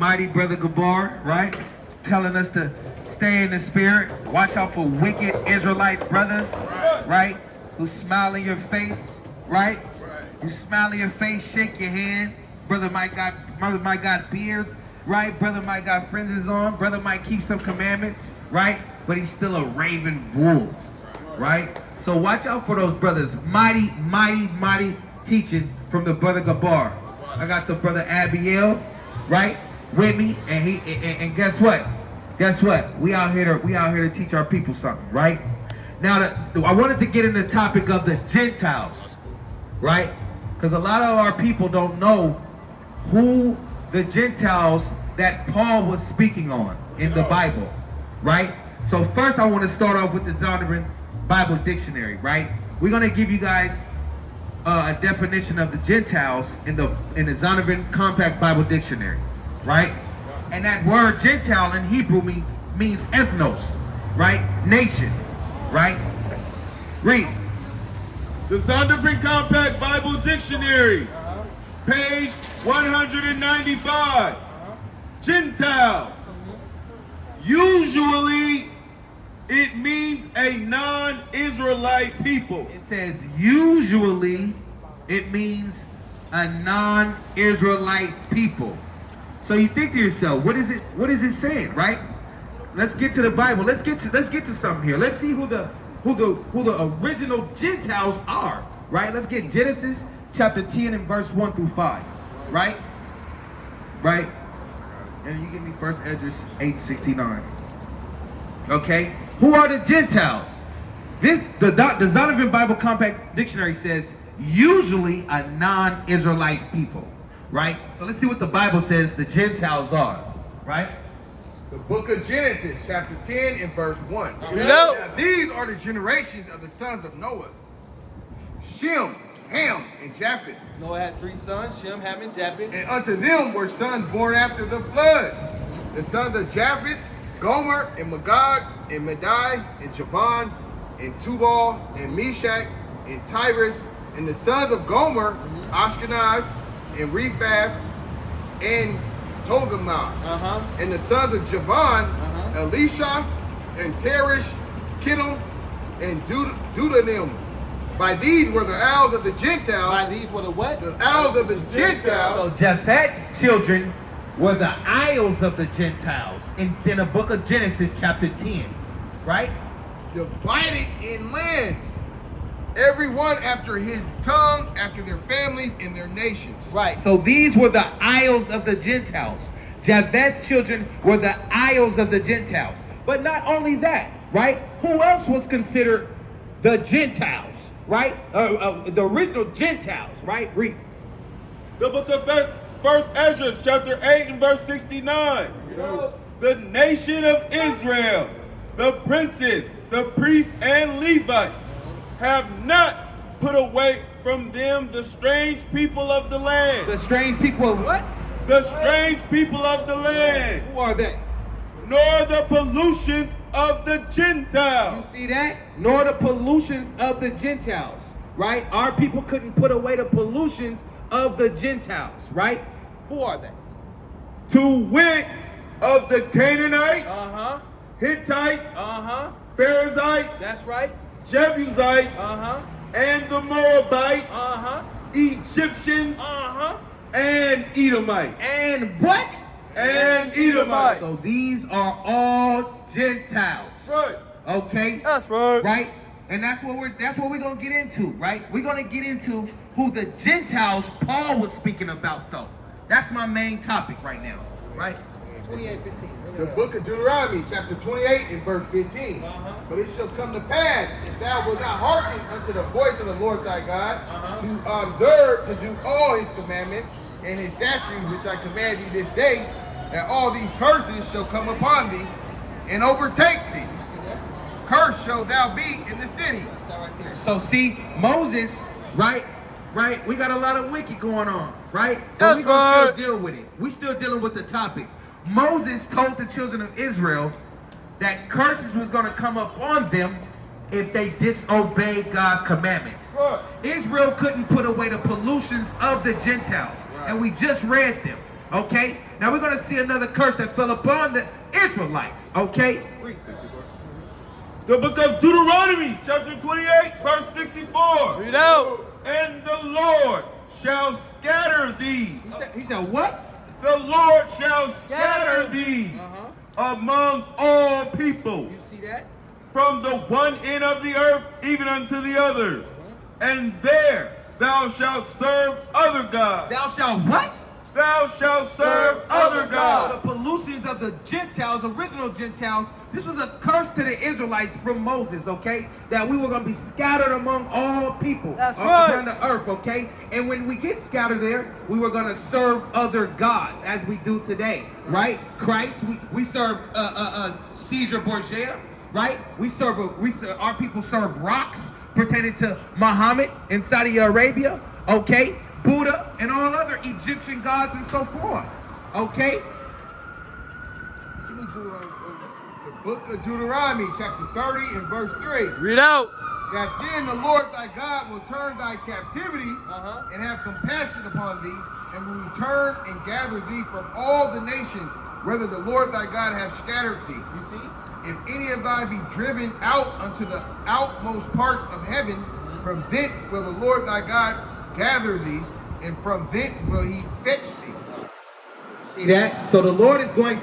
Mighty Brother Gabar, right? Telling us to stay in the spirit. Watch out for wicked Israelite brothers, right? Who smile in your face, right? You smile in your face, shake your hand. Brother might got beards, right? Brother might got fringes on. Brother might keep some commandments, right? But he's still a raven wolf, right? So watch out for those brothers. Mighty, mighty, mighty teaching from the Brother Gabar. I got the Brother Abiel, right, with me, and guess what? Guess what? We out here to teach our people something, right? Now, I wanted to get in the topic of the Gentiles, right? Because a lot of our people don't know who the Gentiles that Paul was speaking on in the Bible, right? So first, I want to start off with the Zondervan Bible Dictionary, right? We're gonna give you guys a definition of the Gentiles in the Zondervan Compact Bible Dictionary, right? And that word Gentile in Hebrew means ethnos, right? Nation, right? Read. The Zondervan Compact Bible Dictionary, page 195. Gentile. Usually, it means a non-Israelite people. It says usually it means a non-Israelite people. So you think to yourself, what is it saying, right? Let's get to the Bible. Let's get to something here. Let's see who the original Gentiles are, right? Let's get Genesis chapter 10 and verse 1 through 5, right? Right? And you give me first Esdras 8:69. Okay? Who are the Gentiles? The Zondervan Bible Compact Dictionary says usually a non-Israelite people, right? So let's see what the Bible says the Gentiles are, right? The book of Genesis, chapter 10 and verse 1. Now, these are the generations of the sons of Noah: Shem, Ham, and Japheth. Noah had 3 sons, Shem, Ham, and Japheth. And unto them were sons born after the flood. The sons of Japheth, Gomer, and Magog, and Madai, and Javan, and Tubal, and Meshach, and Tyrus. And the sons of Gomer, Ashkenaz, and Rephath, and Togarmah. And the sons of Javan, Elisha, and Teresh, Kittim, and Dudanim. By these were the isles of the Gentiles. By these were the what? The isles of the Gentiles. So Japheth's children were the isles of the Gentiles in the book of Genesis chapter 10, right? Divided in lands, every one after his tongue, after their families and their nations. Right, so these were the isles of the Gentiles. Japheth's children were the isles of the Gentiles. But not only that, right? Who else was considered the Gentiles, right? The original Gentiles, right? Read. the book of First Esdras, chapter 8 and verse 69. The nation of Israel, the princes, the priests, and Levites have not put away from them the strange people of the land. The strange people of what? The strange people of the land. Who are they? Nor the pollutions of the You Gentiles. see that? Nor the pollutions of the Gentiles, right? Our people couldn't put away the pollutions of the Gentiles, right? Who are they? To wit, of the Canaanites, Hittites, Perizzites, That's right. Jebusites, and the Moabites, Egyptians, and Edomites. And what? And Edomites. So these are all Gentiles. Right. Okay? That's right. Right? And that's what we're gonna get into, right? We're gonna get into who the Gentiles Paul was speaking about, though. That's my main topic right now, right? 28:15. The book of Deuteronomy, chapter 28 and verse 15. But it shall come to pass, if thou wilt not hearken unto the voice of the Lord thy God, to observe, to do all his commandments and his statutes which I command thee this day, that all these curses shall come upon thee and overtake thee. You see that? Cursed shall thou be in the city. That's that right there. So see, Moses, right? We got a lot of wicked going on, right? But That's we gonna right. still deal with it. We still dealing with the topic. Moses told the children of Israel that curses was gonna come upon them if they disobeyed God's commandments. Right. Israel couldn't put away the pollutions of the Gentiles, and we just read them. Okay? Now we're going to see another curse that fell upon the Israelites. Okay? The book of Deuteronomy, chapter 28, verse 64. Read out. And the Lord shall scatter thee. He said what? The Lord shall scatter thee among all people, You see that? from the one end of the earth even unto the other. And there thou shalt serve other gods. Thou shalt what? Thou shalt serve other The gods. pollutions of the Gentiles, original Gentiles, this was a curse to the Israelites from Moses, okay? That we were going to be scattered among all people around the earth, okay? And when we get scattered there, we were going to serve other gods, as we do today, right? Christ, we serve Caesar Borgia, right? Our people serve rocks pertaining to Muhammad in Saudi Arabia, okay? Buddha and all other Egyptian gods and so forth, okay? Give me the book of Deuteronomy, chapter 30 and verse 3. Read out. That then the Lord thy God will turn thy captivity and have compassion upon thee, and will return and gather thee from all the nations, whether the Lord thy God have scattered thee. You see? If any of thine be driven out unto the outmost parts of heaven, from thence will the Lord thy God gather thee, and from thence will he fetch thee. See that? So the Lord was going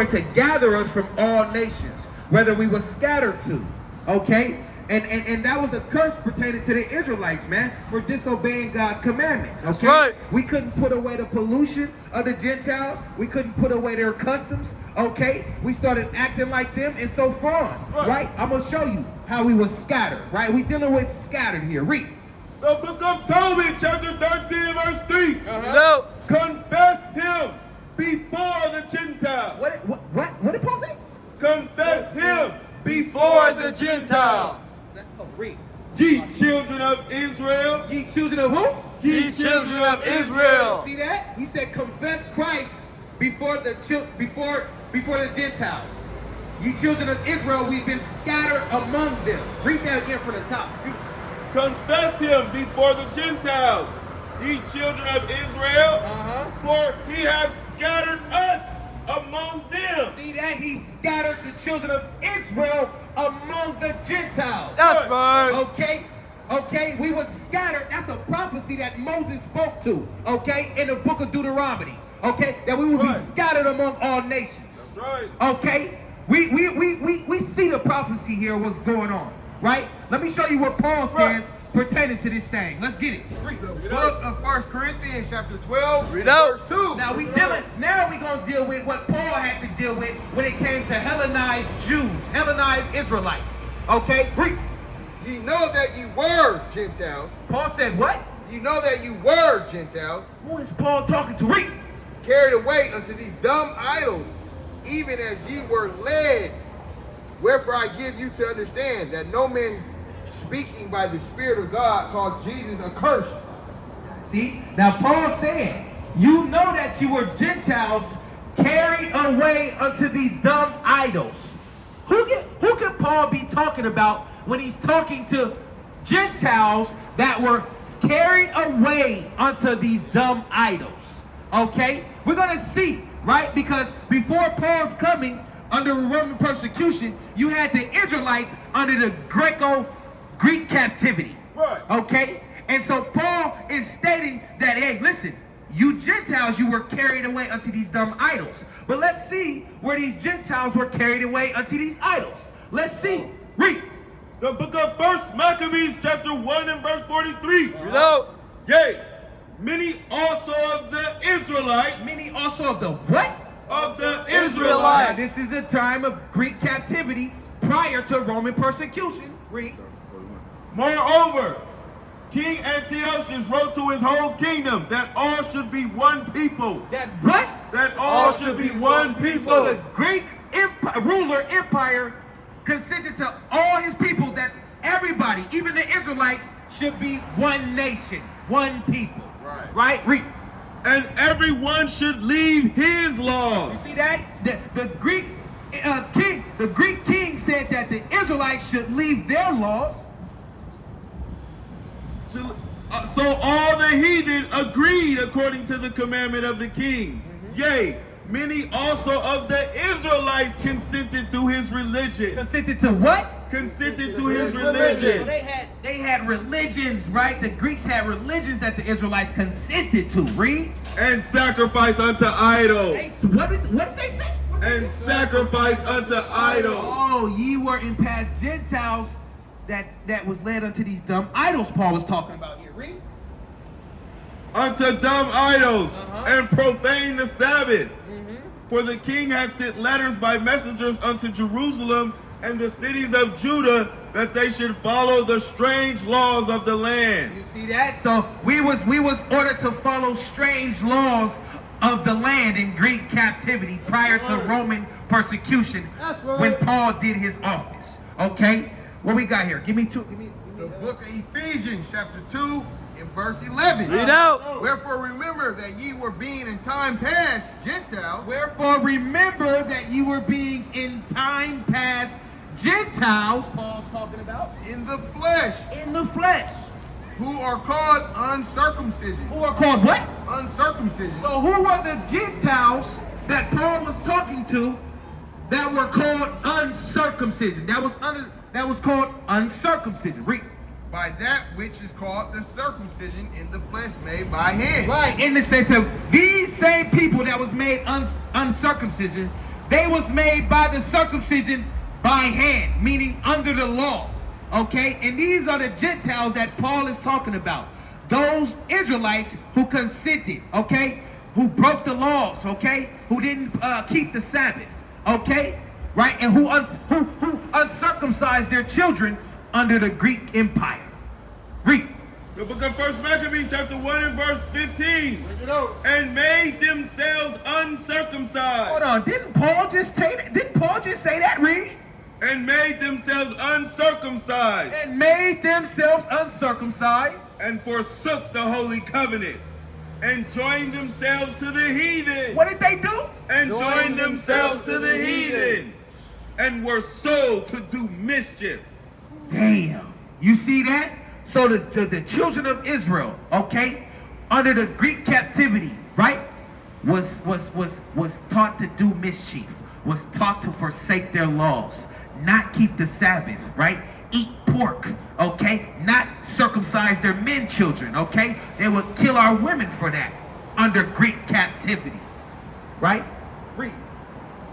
to gather us from all nations, whether we were scattered to, okay? And that was a curse pertaining to the Israelites, man, for disobeying God's commandments. Okay? That's right. We couldn't put away the pollution of the Gentiles. We couldn't put away their customs. Okay? We started acting like them and so forth. Right? I'm gonna show you how we were scattered. Right? We dealing with scattered here. Read. The book of Tobit, chapter 13, verse 3. No. Confess him before the Gentiles. What did Paul say? Confess him before the Gentiles. Let's talk. Read. Ye children of Israel. Ye children of who? Ye children of Israel. See that? He said, confess Christ before the Gentiles. Ye children of Israel, we've been scattered among them. Read that again from the top. Confess him before the Gentiles, ye children of Israel, for he hath scattered us among them. See that? He scattered the children of Israel among the Gentiles. That's right. Okay, we were scattered. That's a prophecy that Moses spoke to, okay, in the book of Deuteronomy, okay, that we would be scattered among all nations. That's right. Okay, we see the prophecy here, what's going on, right? Let me show you what Paul says pertaining to this thing. Let's get it. Read the book of 1 Corinthians, chapter 12, Read out. verse 2. Now we're gonna deal with what Paul had to deal with when it came to Hellenized Jews, Hellenized Israelites. Okay, read. Ye know that ye were Gentiles. Paul said what? Ye know that you were Gentiles, Who is Paul talking to? Read. carried away unto these dumb idols, even as ye were led. Wherefore I give you to understand that no man speaking by the Spirit of God calls Jesus accursed. See, now Paul said, you know that you were Gentiles carried away unto these dumb idols. Who can Paul be talking about when he's talking to Gentiles that were carried away unto these dumb idols? Okay, we're gonna see, right? Because before Paul's coming under Roman persecution, you had the Israelites under the Greek captivity. Right. Okay, and so Paul is stating that, hey, listen, you Gentiles, you were carried away unto these dumb idols. But let's see where these Gentiles were carried away unto these idols. Let's see. Read. The book of 1 Maccabees, chapter 1 and verse 43. Read out. Yea, many also of the Israelites. Many also of the what? Of the Now, Israelites. this is the time of Greek captivity prior to Roman persecution. Read. Moreover, King Antiochus wrote to his whole kingdom that all should be one people. That what? That all should be one So people. the Greek empire consented to all his people that everybody, even the Israelites, should be one nation, one people. Right? Read. And everyone should leave his You laws. see that? The Greek king said that the Israelites should leave their laws. So all the heathen agreed according to the commandment of the king. Yea, many also of the Israelites consented to his religion. Consented to what? Consented to his So religion. they had religions, right? The Greeks had religions that the Israelites consented to. Read. And sacrifice unto idols. What did they say? And sacrifice unto idols. Oh, ye were in past Gentiles that was led unto these dumb idols Paul was talking about here. Read. Unto dumb idols, and profane the Sabbath. For the king had sent letters by messengers unto Jerusalem and the cities of Judah that they should follow the strange laws of the land. You see that? So we was ordered to follow strange laws of the land in Greek captivity prior to Roman persecution when Paul did his office. Okay? What we got here? Give me two. The book of Ephesians, chapter 2, and verse 11. Read out. Wherefore remember that ye were being in time past Gentiles, Wherefore remember that you were being in time past Gentiles, Paul's talking about, in the flesh, in the flesh. who are called uncircumcision. Who are called what? Uncircumcision. So who were the Gentiles that Paul was talking to that were called uncircumcision? That was called uncircumcision. Read. By that which is called the circumcision in the flesh made by hand. Right. In the sense of these same people that was made uncircumcision, they was made by the circumcision by hand, meaning under the law. Okay? And these are the Gentiles that Paul is talking about. Those Israelites who consented, okay? Who broke the laws, okay? Who didn't keep the Sabbath, okay? Right? And who uncircumcised their children under the Greek Empire. Read. The book of 1 Maccabees, chapter 1 and verse 15. And made themselves uncircumcised. Hold on, didn't Paul just say that? Read. And made themselves uncircumcised. And made themselves uncircumcised. And forsook the holy covenant. And joined themselves to the heathen. What did they do? And joined themselves to the heathen. And were sold to do mischief. Damn. You see that? So the children of Israel, okay, under the Greek captivity, right, was taught to do mischief, was taught to forsake their laws, not keep the Sabbath, right? Eat pork, okay? Not circumcise their men children, okay? They would kill our women for that under Greek captivity, right? Read.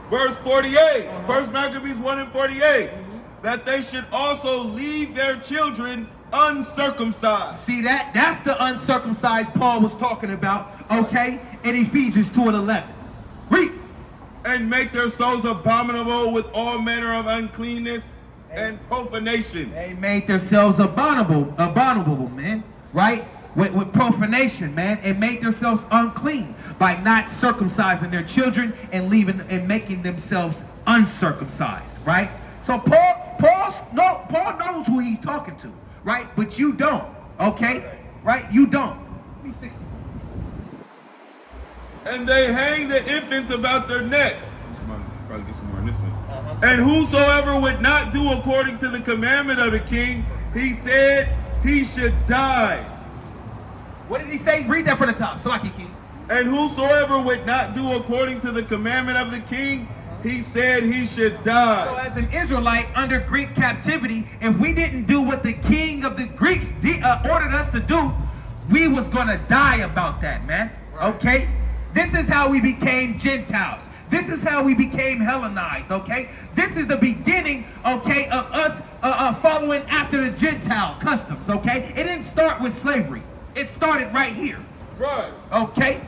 Verse 48, 1 Maccabees 1 and 48, that they should also leave their children uncircumcised. See that? That's the uncircumcised Paul was talking about, okay? In Ephesians 2 and 11. Read. And make their souls abominable with all manner of uncleanness and profanation. They made themselves abominable, man, right? With profanation, man, and made themselves unclean by not circumcising their children and making themselves uncircumcised, right? So Paul knows who he's talking to, right? But you don't, okay? Right? You don't. Give me 60. And they hang the infants about their necks. Probably get some more in this one. And whosoever would not do according to the commandment of the king, he said he should die. What did he say? Read that from the top. Salaki King. And whosoever would not do according to the commandment of the king, he said he should die. So as an Israelite under Greek captivity, if we didn't do what the king of the Greeks ordered us to do, we was going to die about that, man. Right. Okay? This is how we became Gentiles. This is how we became Hellenized, okay? This is the beginning, okay, of us following after the Gentile customs, okay? It didn't start with slavery. It started right here. Right. Okay?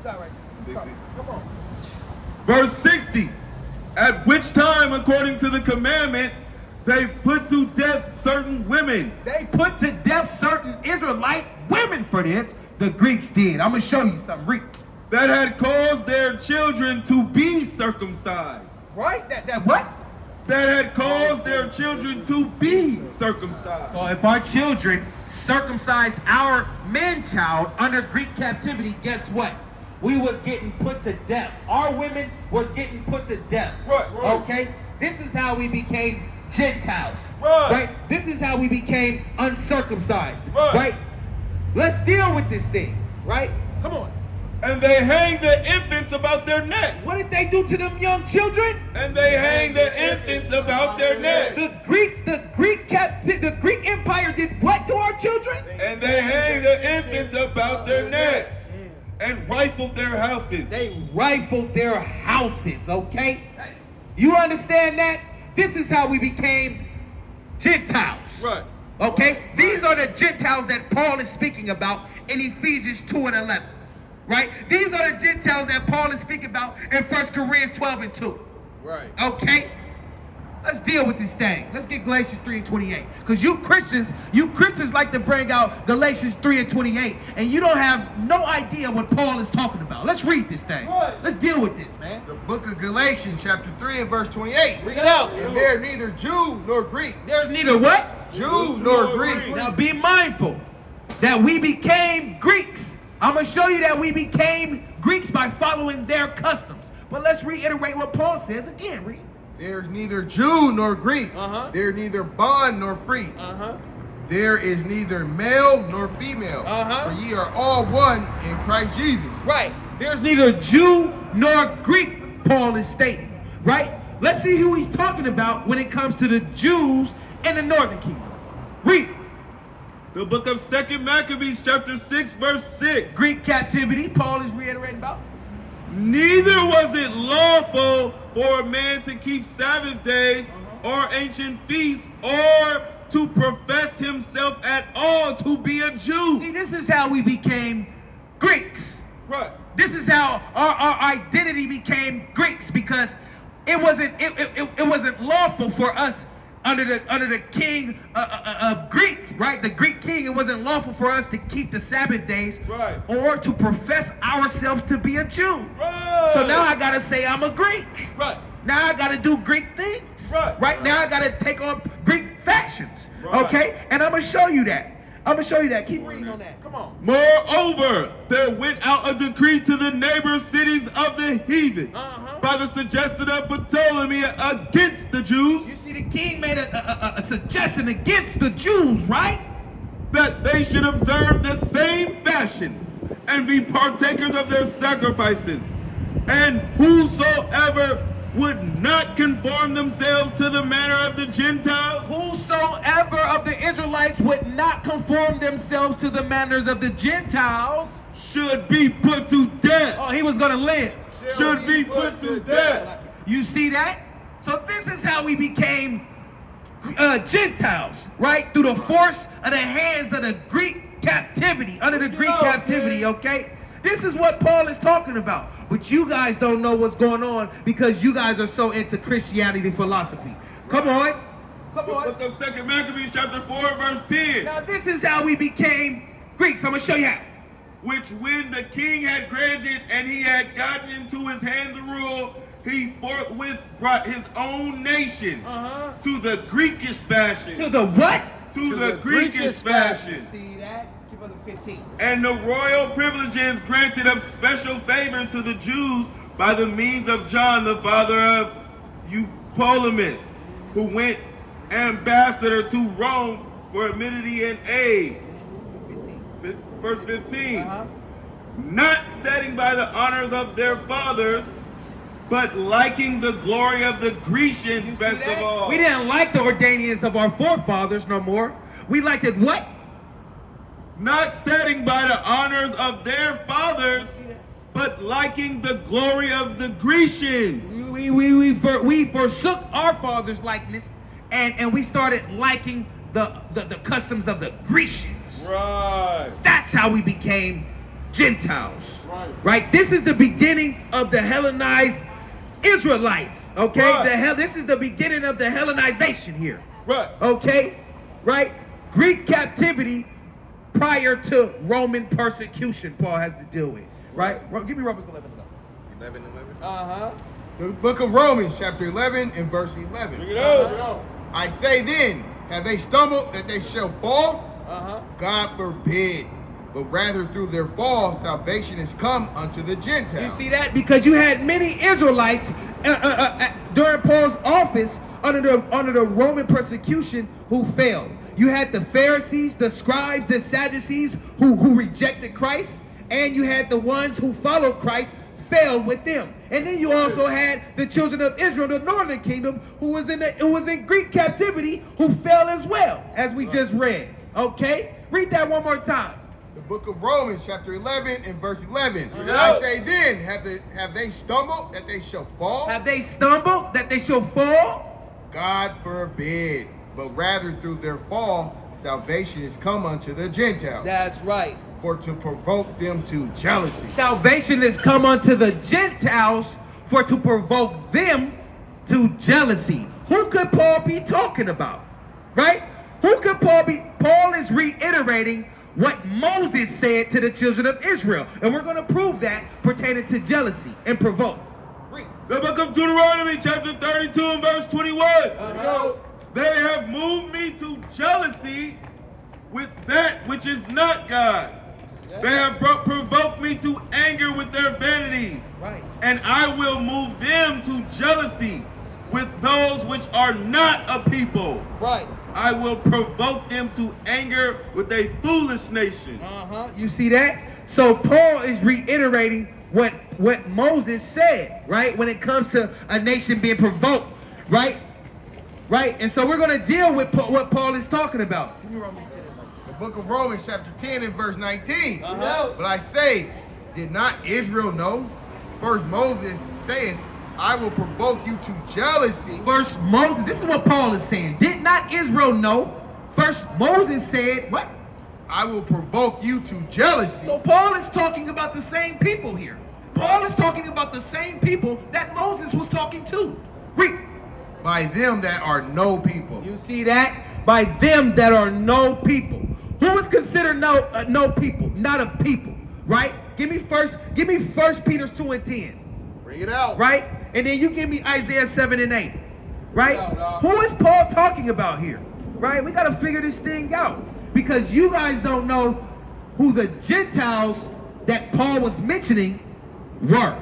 Right. 60. Come on. Verse 60. At which time, according to the commandment, they put to death certain women. They put to death certain Israelite women for this. The Greeks did. I'm going to show you something. That had caused their children to be circumcised. Right? That what? That had caused their children to be circumcised. So if our children circumcised our man-child under Greek captivity, guess what? We was getting put to death. Our women was getting put to death. Right. Okay? This is how we became Gentiles. Right. This is how we became uncircumcised. Right. Let's deal with this thing, right? Come on. And they hang the infants about their necks. What did they do to them young children? And they hang the infants about their necks. The Greek Empire did what to our children? And they hang the infants about their necks. And rifled their houses. They rifled their houses, okay? You understand that? This is how we became Gentiles. Right. Okay? These are the Gentiles that Paul is speaking about in Ephesians 2 and 11. Right? These are the Gentiles that Paul is speaking about in 1 Corinthians 12 and 2. Right. Okay? Let's deal with this thing. Let's get Galatians 3 and 28. Because you Christians like to bring out Galatians 3 and 28, and you don't have no idea what Paul is talking about. Let's read this thing. Right. Let's deal with this, man. The book of Galatians, chapter 3 and verse 28. Bring it out. And there neither Jew nor Greek. There's neither what? Jew nor Greek. Now be mindful that we became Greeks. I'm going to show you that we became Greeks by following their customs. But let's reiterate what Paul says again. Read. There's neither Jew nor Greek. Uh-huh. There's neither bond nor free. Uh-huh. There is neither male nor female. Uh-huh. For ye are all one in Christ Jesus. Right. There's neither Jew nor Greek, Paul is stating. Right? Let's see who he's talking about when it comes to the Jews in the northern kingdom. Read. The book of 2 Maccabees, chapter 6, verse 6. Greek captivity, Paul is reiterating about. Neither was it lawful for a man to keep Sabbath days or ancient feasts or to profess himself at all to be a Jew. See, this is how we became Greeks. Right. This is how our identity became Greeks, because it wasn't lawful for us under the king of Greek, right? The Greek king, it wasn't lawful for us to keep the Sabbath days, Right. or to profess ourselves to be a Jew. Right. So now I gotta say I'm a Greek. Right. Now I gotta do Greek things. Right. Now I gotta take on Greek factions. Right. Okay? And I'm gonna show you that. Keep reading on that. Come on. Moreover, there went out a decree to the neighbor cities of the heathen Uh-huh. by the suggestion of Ptolemy against the Jews, You see, the king made a suggestion against the Jews, right? that they should observe the same fashions and be partakers of their sacrifices. And whosoever would not conform themselves to the manner of the Gentiles, Whosoever of the Israelites would not conform themselves to the manners of the Gentiles, should be put to death. he was going to live. Should be put to death. You see that? So this is how we became Gentiles, right? Through the force of the hands of the Greek captivity, under the Greek captivity, okay? This is what Paul is talking about. But you guys don't know what's going on because you guys are so into Christianity philosophy. Come on. The book of 2 Maccabees, chapter 4, verse 10. Now this is how we became Greeks. I'm going to show you how. Which when the king had granted and he had gotten into his hand the rule, he forthwith brought his own nation to the Greekish fashion. To the what? To the Greekish fashion. See that? Give us the 15. And the royal privileges granted of special favor to the Jews by the means of John, the father of Eupolemus, who went ambassador to Rome for amenity and aid. 15. Verse 15. Not setting by the honors of their fathers, but liking the glory of the Grecians best of all. We didn't like the Ordanians of our forefathers no more. We liked it what? Not setting by the honors of their fathers, but liking the glory of the Grecians. We forsook our fathers' likeness, and we started liking the customs of the Grecians. Right. That's how we became Gentiles. Right? This is the beginning of the Hellenized Israelites. Okay? Right. This is the beginning of the Hellenization here. Right. Okay? Right? Greek captivity prior to Roman persecution Paul has to deal with. Right? Give me Romans 11. 11. Uh-huh. The book of Romans, chapter 11 and verse 11. Bring it out. I say then, have they stumbled that they shall fall? God forbid. But rather through their fall, salvation is come unto the Gentiles. You see that? Because you had many Israelites during Paul's office under the Roman persecution who failed. You had the Pharisees, the scribes, the Sadducees who rejected Christ, and you had the ones who followed Christ fell with them. And then you also had the children of Israel, the northern kingdom, who was in Greek captivity, who fell as well, as we just read. Okay? Read that one more time. The book of Romans, chapter 11 and verse 11. I say then, have they stumbled that they shall fall? Have they stumbled that they shall fall? God forbid. But rather through their fall, salvation is come unto the Gentiles. That's right. For to provoke them to jealousy. Salvation has come unto the Gentiles for to provoke them to jealousy. Who could Paul be talking about? Right? Who could Paul be? Paul is reiterating what Moses said to the children of Israel. And we're going to prove that pertaining to jealousy and provoke. Read. The book of Deuteronomy, chapter 32 and verse 21. They have moved me to jealousy with that which is not God. They have provoked me to anger with their vanities. Right. And I will move them to jealousy with those which are not a people. Right. I will provoke them to anger with a foolish nation. You see that? So Paul is reiterating what Moses said, right? When it comes to a nation being provoked, right? Right? And so we're going to deal with what Paul is talking about. The book of Romans, chapter 10 and verse 19. But I say, did not Israel know? First Moses said, I will provoke you to jealousy. First Moses, this is what Paul is saying. Did not Israel know? First Moses said, what? I will provoke you to jealousy. So Paul is talking about the same people here. Paul is talking about the same people that Moses was talking to. Read. By them that are no people. You see that? By them that are no people. Who is considered no people? Not a people, right? Give me first Peter 2 and 10. Bring it out. Right? And then you give me Isaiah 7 and 8. Right? Who is Paul talking about here? Right? We got to figure this thing out. Because you guys don't know who the Gentiles that Paul was mentioning were.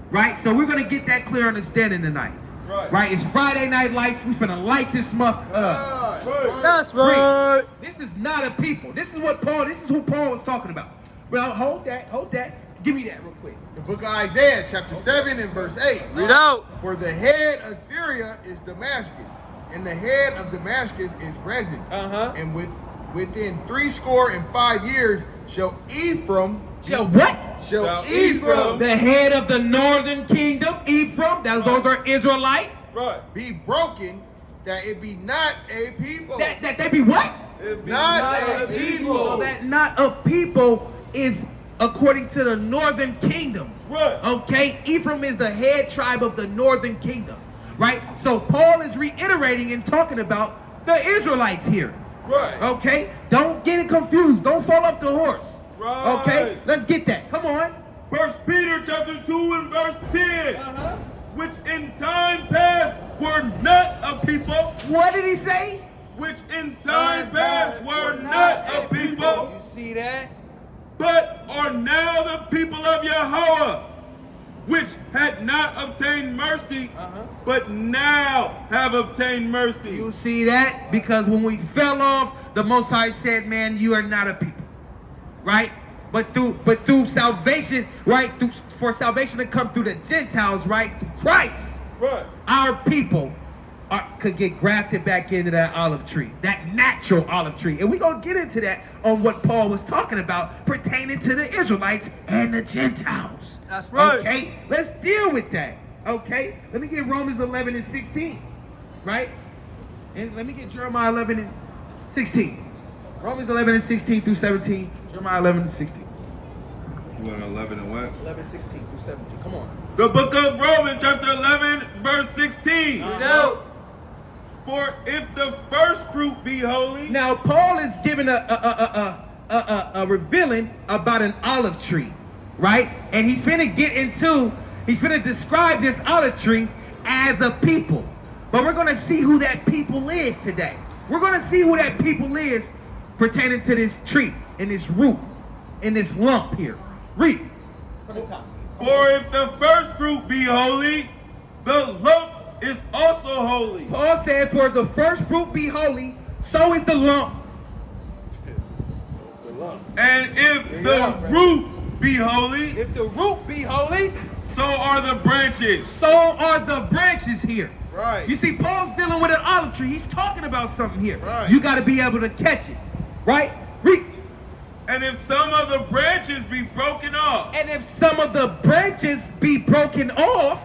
Right? So we're going to get that clear understanding tonight. Right? It's Friday Night Lights. We're going to light this month up. That's right. This is not a people. This is who Paul was talking about. Well, hold that. Give me that real quick. The book of Isaiah, chapter 7 and verse 8. Read out. For the head of Syria is Damascus, and the head of Damascus is Rezin. And within 65 years shall Ephraim. Shall what? Shall Ephraim The head of the northern kingdom, Ephraim. Those are Israelites. be broken, that it be not a people. That they be what? Not a people. So that not a people is according to the northern kingdom. Okay? Ephraim is the head tribe of the northern kingdom. Right? So Paul is reiterating and talking about the Israelites here. Okay? Don't get it confused. Don't fall off the horse. Okay? Let's get that. Come on. First Peter chapter 2 and verse 10. Which in time past were not a people. What did he say? Which in time past were not a people. You see that? But are now the people of Yahweh, which had not obtained mercy, but now have obtained mercy. You see that? Because when we fell off, the Most High said, man, you are not a people. Right? But through salvation, right? For salvation to come through the Gentiles, right? Through Christ. Our people could get grafted back into that olive tree, that natural olive tree. And we're going to get into that on what Paul was talking about pertaining to the Israelites and the Gentiles. That's right. Okay, let's deal with that. Okay, let me get Romans 11 and 16, right? And let me get Jeremiah 11 and 16. Romans 11 and 16 through 17, Jeremiah 11 and 16. You want 11 and what? 11, 16 through 17. Come on. The book of Romans chapter 11 verse 16. Read out. For if the first fruit be holy. Now Paul is giving a revealing about an olive tree, right? And he's finna describe this olive tree as a people. But we're gonna see who that people is today. We're gonna see who that people is pertaining to this tree and this root and this lump here. Read. For if the first fruit be holy, the lump is also holy. Paul says, for the first fruit be holy, so is the lump And if the root be holy, If the root be holy, so are the branches. So are the branches here. Right. You see, Paul's dealing with an olive tree. He's talking about something here. Right. You got to be able to catch it. Right? Read. And if some of the branches be broken off, And if some of the branches be broken off,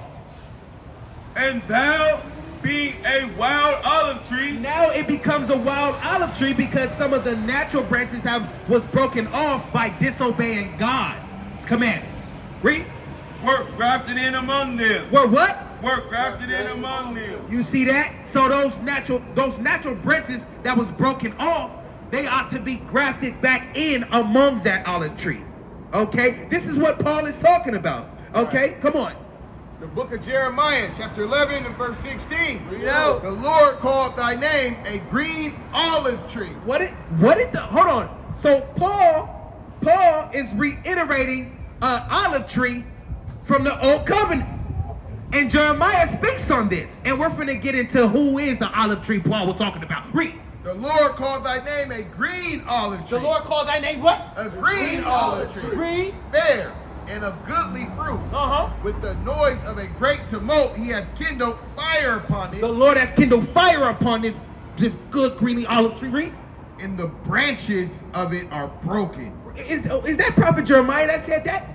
and thou being a wild olive tree, now it becomes a wild olive tree because some of the natural branches was broken off by disobeying God's commandments. Read. were grafted in among them. Were what? Were grafted in among them. You see that? So those natural branches that was broken off, they ought to be grafted back in among that olive tree. Okay? This is what Paul is talking about. Okay? Come on. The book of Jeremiah, chapter 11 and verse 16. Read out. The Lord called thy name a green olive tree. Hold on. So Paul is reiterating an olive tree from the old covenant. And Jeremiah speaks on this. And we're finna get into who is the olive tree Paul was talking about. Read. The Lord called thy name a green olive tree. The Lord called thy name what? A green olive tree. Read. Fair and of goodly fruit. With the noise of a great tumult, he hath kindled fire upon it. The Lord has kindled fire upon this good green olive tree. Read. And the branches of it are broken. Is that prophet Jeremiah that said that?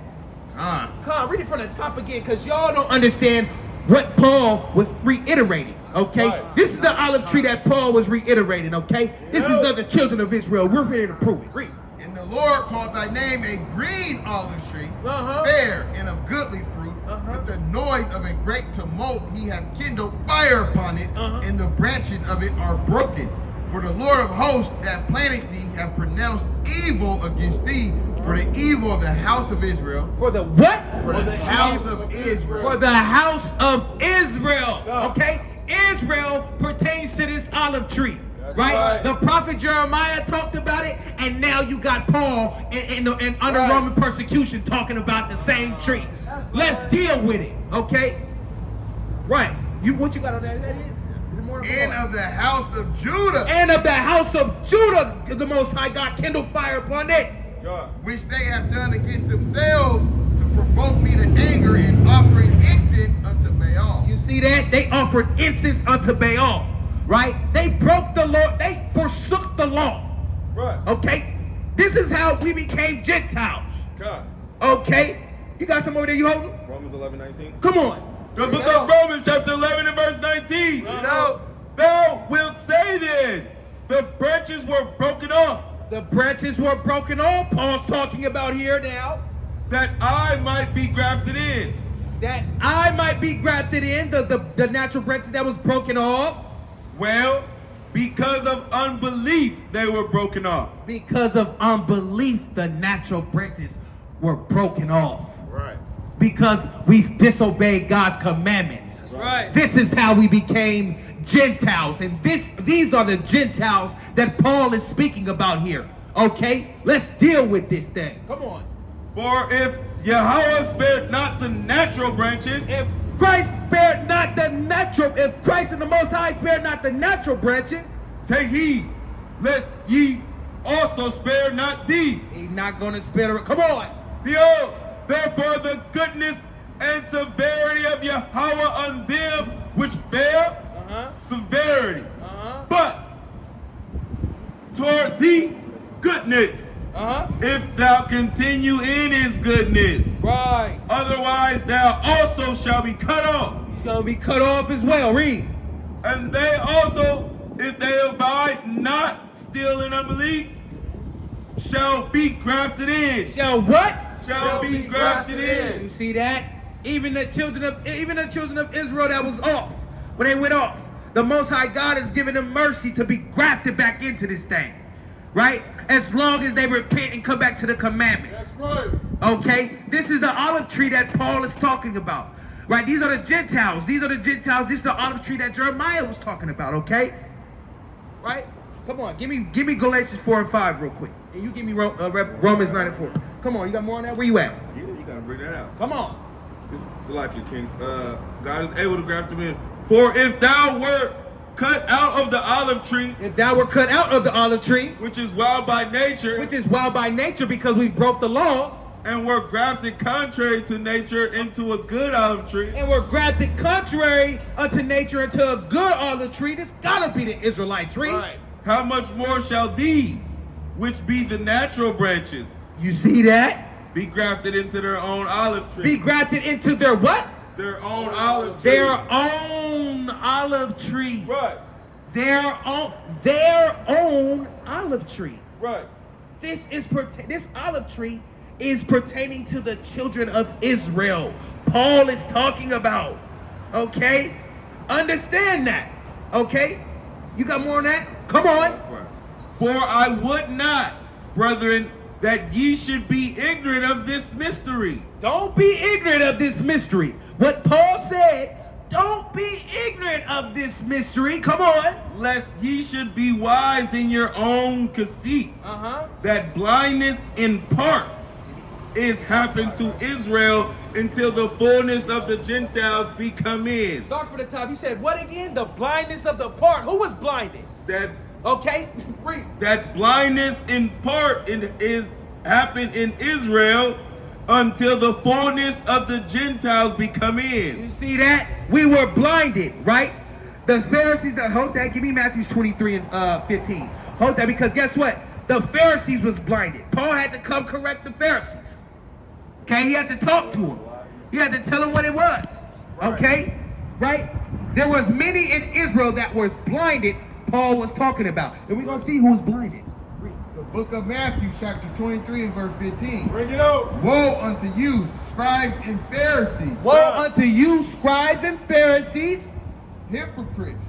Come on, read it from the top again, because Y'all don't understand what Paul was reiterating, okay? Right. This is the olive tree that Paul was reiterating, okay? This is of the children of Israel. We're ready to prove it. Read. And the Lord called thy name a green olive tree, fair and of goodly fruit. With the noise of a great tumult, he hath kindled fire upon it, and the branches of it are broken. For the Lord of hosts that planted thee hath pronounced evil against thee for the evil of the house of Israel. For the what? For the house of Israel. For the house of Israel, okay? Israel pertains to this olive tree. Right? The prophet Jeremiah talked about it, and now you got Paul and under Roman persecution talking about the same tree. Let's deal with it, okay? Right. What you got on there? Is that it? Is it more And of the house of Judah, and of the house of Judah, the Most High God kindled fire upon it. which they have done against themselves to provoke me to anger in offering incense unto Baal. You see that? They offered incense unto Baal, right? They broke the law. They forsook the law. Right. Okay? This is how we became Gentiles. God. Okay? You got some over there you holding? Romans 11:19. Come on. The book of Romans chapter 11 and verse 19. Thou wilt say then, the branches were broken off, The branches were broken off. Paul's talking about here now. that I might be grafted in. That I might be grafted in, the natural branches that was broken off. Well, because of unbelief, they were broken off. Because of unbelief, the natural branches were broken off. Right. Because we've disobeyed God's commandments. That's right. This is how we became Gentiles. And these are the Gentiles that Paul is speaking about here. Okay? Let's deal with this thing. Come on. For if Yahweh spared not the natural branches, If Christ spared not the natural, if Christ and the Most High spared not the natural branches, take heed, lest ye also spare not thee. he's not going to spare it. Come on. Behold, therefore the goodness and severity of Yahweh on them which bear severity. But toward thee goodness, if thou continue in his goodness. Right. Otherwise thou also shalt be cut off. He's going to be cut off as well. Read. And they also, if they abide not still in unbelief, shall be grafted in. Shall what? Shall be grafted in. You see that? Even the children of Israel that was off, when they went off, the Most High God has given them mercy to be grafted back into this thing. Right? As long as they repent and come back to the commandments. That's right. Okay? This is the olive tree that Paul is talking about. Right? These are the Gentiles. These are the Gentiles. This is the olive tree that Jeremiah was talking about. Okay? Right? Come on. Give me Galatians 4 and 5 real quick. And you give me Romans 9 and 4. Come on. You got more on that? Where you at? Yeah, you gotta bring that out. Come on. This is like your kings. God is able to graft them in. For if thou wert cut out of the olive tree, If thou were cut out of the olive tree, which is wild by nature, which is wild by nature because we broke the laws, and were grafted contrary to nature into a good olive tree, and were grafted contrary unto nature into a good olive tree, this gotta be the Israelites, read. how much more shall these, which be the natural branches, You see that? be grafted into their own olive Be tree? grafted into their what? Their own olive tree. Their own olive tree. Right, Their own olive tree. right. This olive tree is pertaining to the children of Israel. Paul is talking about. Okay? Understand that. Okay? You got more on that? Come on. For I would not, brethren, that ye should be ignorant of this mystery. Don't be ignorant of this mystery. What Paul said, don't be ignorant of this mystery. Come on. Lest ye should be wise in your own conceits, that blindness in part is happened to Israel until the fullness of the Gentiles be come in. Start from the top. You said what again? The blindness of the part. Who was blinded? That Okay. Read. that blindness in part is happened in Israel until the fullness of the Gentiles be come in. You see that? We were blinded, right? The Pharisees, hold that, give me Matthew 23 and 15. Hold that, because guess what? The Pharisees was blinded. Paul had to come correct the Pharisees. Okay, he had to talk to them. He had to tell them what it was. Okay? Right? There was many in Israel that was blinded, Paul was talking about. And we're going to see who was blinded. The book of Matthew, chapter 23 and verse 15. Bring it up. Woe unto you, scribes and Pharisees, Woe unto you, scribes and Pharisees, hypocrites!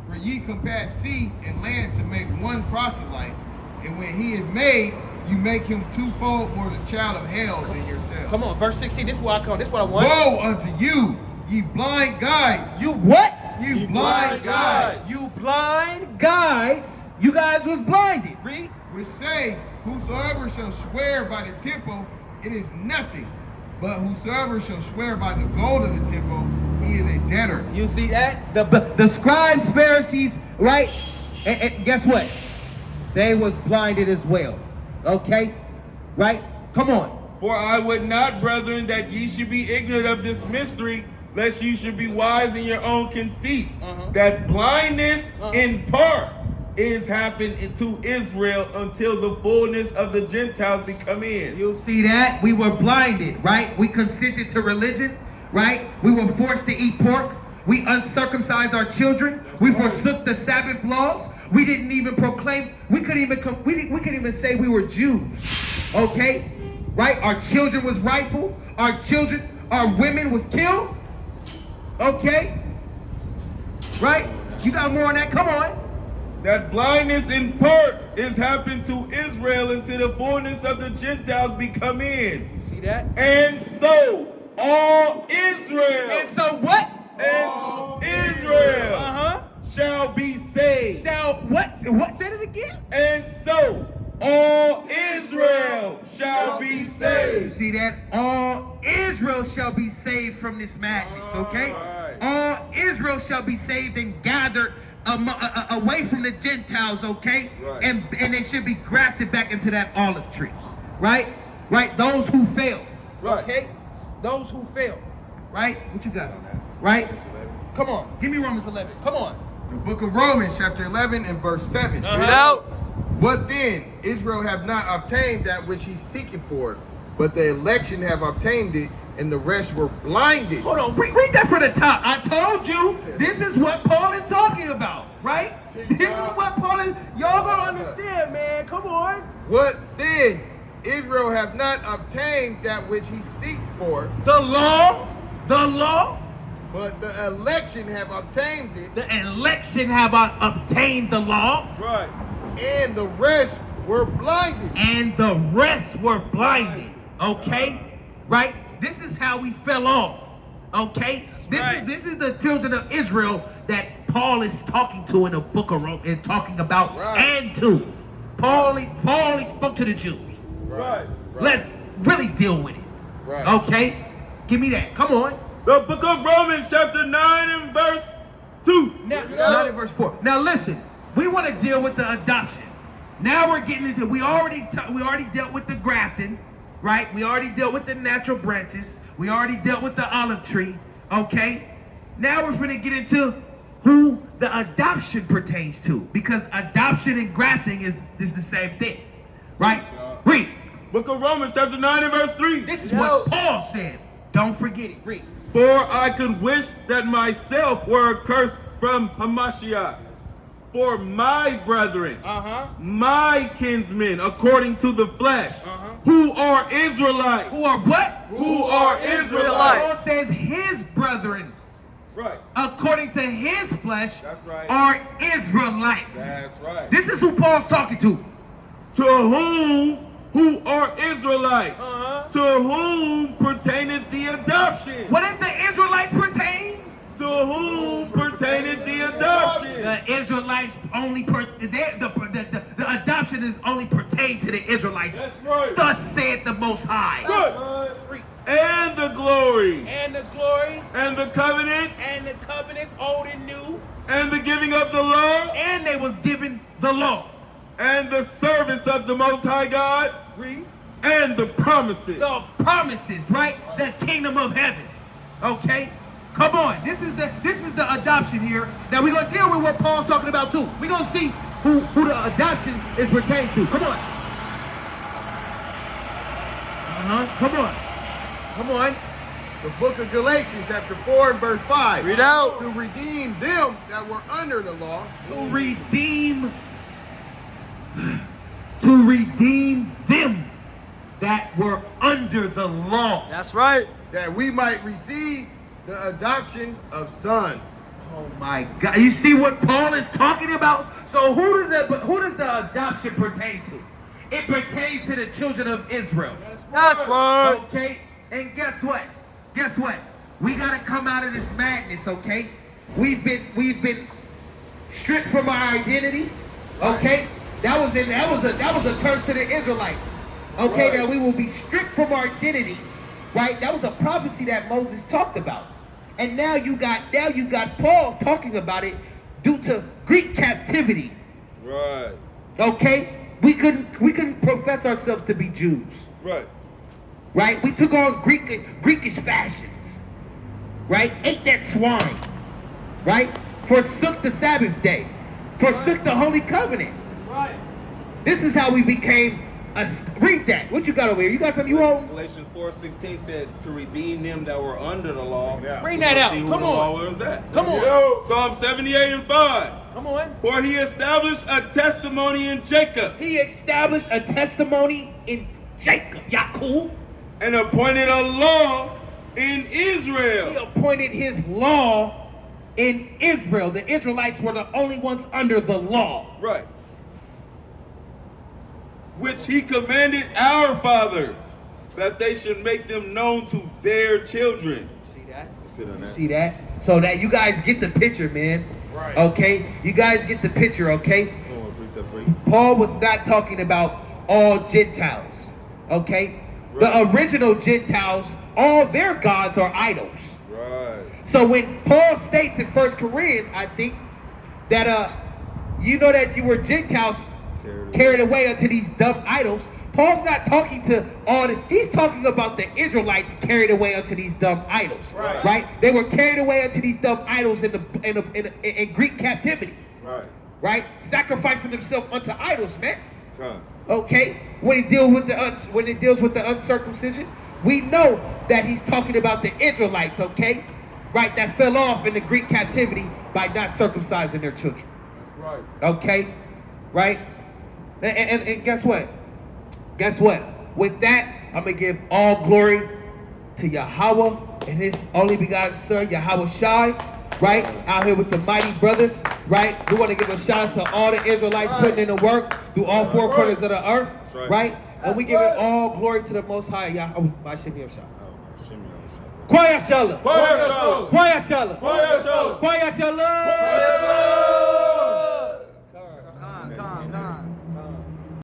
For ye compass sea and land to make one proselyte, and when he is made, you make him twofold more the child of hell than yourself. Come on, verse 16. This is what I call. This is what I want. Woe unto you, ye blind guides! You what? You blind guides! You blind guides. You guys was blinded. Read. Which say, whosoever shall swear by the temple, it is nothing. But whosoever shall swear by the gold of the temple, he is a debtor. You see that? The scribes, Pharisees, right? And guess what? They was blinded as well. Okay? Right? Come on. For I would not, brethren, that ye should be ignorant of this mystery, lest you should be wise in your own conceits, that blindness in part is happened to Israel until the fullness of the Gentiles be come in. You see that? We were blinded, right? We consented to religion, right? We were forced to eat pork. We uncircumcised our children. We forsook the Sabbath laws. We didn't even proclaim. We couldn't even say we were Jews. Okay, right? Our children was rightful. Our women was killed. Okay, right? You got more on that? Come on. That blindness in part is happened to Israel until the fullness of the Gentiles be come in. You see that? And so all Israel. And so what? And Israel shall be saved. Shall what? What? Say it again. And so all Israel shall be saved. See that? All Israel shall be saved from this madness, okay? All Israel shall be saved and gathered away from the Gentiles, okay? And they should be grafted back into that olive tree, right? Right? Those who fail, okay? Those who fail, right? What you got on that? Right? Come on. Give me Romans 11. Come on. The book of Romans, chapter 11 and verse 7. What then? Israel have not obtained that which he's seeking for, but the election have obtained it, and the rest were blinded. Hold on, read that from the top. I told you, this is what Paul is talking about, right? This is what Paul is, y'all gonna understand, man, come on. What then? Israel have not obtained that which he seek for, The law, but the election have obtained it, the election have obtained the law, Right. and the rest were blinded. and the rest were blinded, okay? Right? This is how we fell off, okay? This is the children of Israel that Paul is talking to in the book of Romans, and talking about, and to. Paul spoke to the Jews. Right. Let's really deal with it. Right. Okay? Give me that. Come on. The book of Romans chapter 9 and verse 2. Now, 9 and verse 4. Now listen, we want to deal with the adoption. Now we're getting into, we already dealt with the grafting, right? We already dealt with the natural branches. We already dealt with the olive tree, okay? Now we're going to get into who the adoption pertains to, because adoption and grafting is the same thing, right? Read. Book of Romans, chapter 9 and verse 3. This is what Paul says. Don't forget it. Read. For I could wish that myself were accursed from Hamashiach, for my brethren, my kinsmen, according to the flesh, who are Israelites. Who are what? Who are Israelites. Paul says his brethren, Right. according to his flesh, That's right. are Israelites. That's right. This is who Paul's talking to. To who are Israelites, to whom pertaineth the adoption. What if the Israelites pertain? To whom pertaineth the adoption. The Israelites only the adoption is only pertain to the Israelites. That's right. Thus saith the Most High. Good. And the glory, And the glory and the covenant, and the covenants old and new, and the giving of the law, And they was given the law. and the service of the Most High God, and the promises. The promises, right? The kingdom of heaven. Okay? Come on. This is the adoption here. Now we're gonna deal with what Paul's talking about too. We're gonna see who the adoption is pertained to. Come on. Come on. Come on. the book of Galatians, chapter 4 and verse 5. Read out. To redeem them that were under the law, To redeem them that were under the law. That's right. that we might receive the adoption of sons. Oh my God! You see what Paul is talking about? So who does the adoption pertain to? It pertains to the children of Israel. That's right. Okay? And guess what? Guess what? We gotta come out of this madness, okay? We've been stripped from our identity. Okay? That was a curse to the Israelites. Okay, Right. now we will be stripped from our identity. Right? That was a prophecy that Moses talked about. And now you got Paul talking about it due to Greek captivity. Right. Okay? We couldn't profess ourselves to be Jews. Right. Right? We took on Greekish fashions. Right? Ate that swine. Right? Forsook the Sabbath day. Forsook the Holy Covenant. Right. This is how we became read that. What you got over here? You got something you hold? Galatians 4:16 said to redeem them that were under the law. Yeah. Bring that out. See who Come the on. law was at. Come on. Psalm 78 and 5. Come on. For he established a testimony in Jacob He established a testimony in Jacob, Yaakov. and appointed a law in He Israel. appointed his law in Israel. The Israelites were the only ones under the law. Right. Which he commanded our fathers that they should make them known to their children. See that? Sit on that. See that? So that you guys get the picture, man. Right. Okay? You guys get the picture, okay? Hold on, precept for you. Paul was not talking about all Gentiles. Okay? Right. The original Gentiles, all their gods are idols. Right. So when Paul states in 1 Corinthians, I think, that you know that you were Gentiles carried away unto these dumb idols. Paul's not talking to he's talking about the Israelites carried away unto these dumb idols. Right? They were carried away unto these dumb idols in Greek captivity. Right. Right? Sacrificing themselves unto idols, man. Huh. Okay? When it deals with the uncircumcision, we know that he's talking about the Israelites, okay? Right, that fell off in the Greek captivity by not circumcising their children. That's right. Okay? Right? And guess what? Guess what? With that, I'm going to give all glory to Yahweh and his only begotten son, Yahweh Shai, right? Out here with the mighty brothers, right? We want to give a shout out to all the Israelites putting in the work through all four corners of the earth, right. right? And we give it all glory to the Most High, Yahweh. Shimmy Shai. Oh, shimmy on the shot. Kwaya Shalom. Kwaya Shalom. Kwaya Shalom. Kwaya Shalom. Kwaya Shalom.